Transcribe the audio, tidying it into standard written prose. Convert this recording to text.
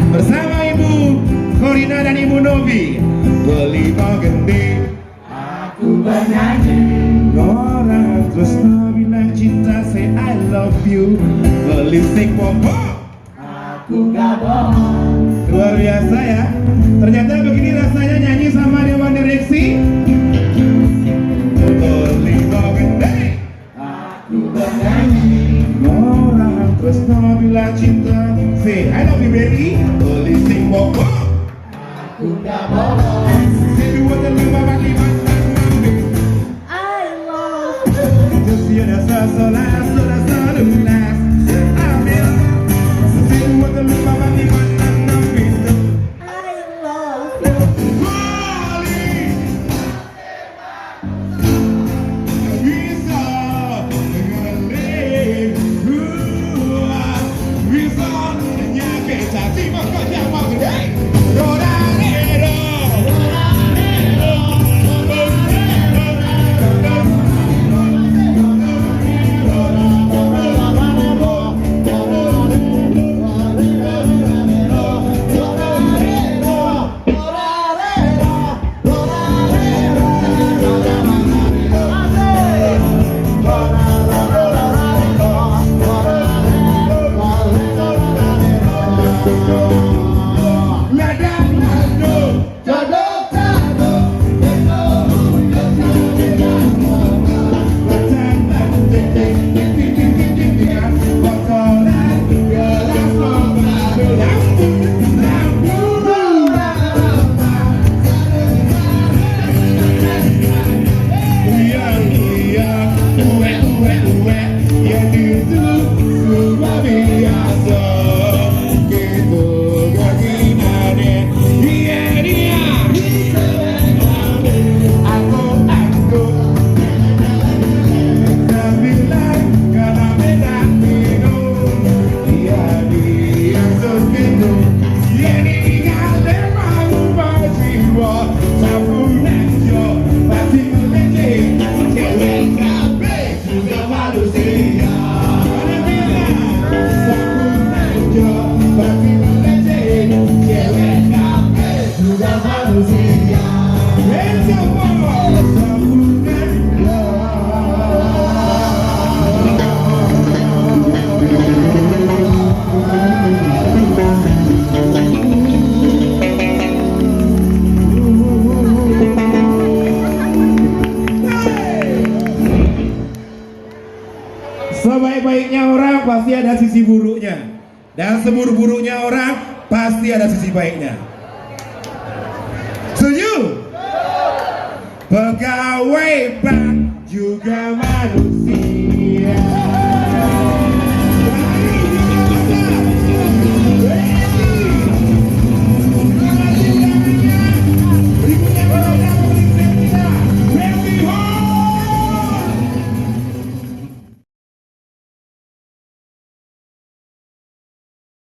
bersama Ibu Corina dan Ibu Novi. Beli gede, Aku bernyanyi. orang terus bilang cinta, say I love you. Beli stick popo, Aku gak bohong. luar biasa ya. Ternyata begini rasanya nyanyi sama Dewan Direksi. Beli gede, Aku bernyanyi. orang terus bilang cinta, say I love you baby. Beli stick popo, Aku gak bohong. say what the lima bagi I love you. just you rasa solas solas solas. Amin. Say what the lima bagi I love you. Sebaik-baiknya orang pasti ada sisi buruknya, dan seburuk-buruknya orang pasti ada sisi baiknya. Setuju? Pegawai bank juga manusia.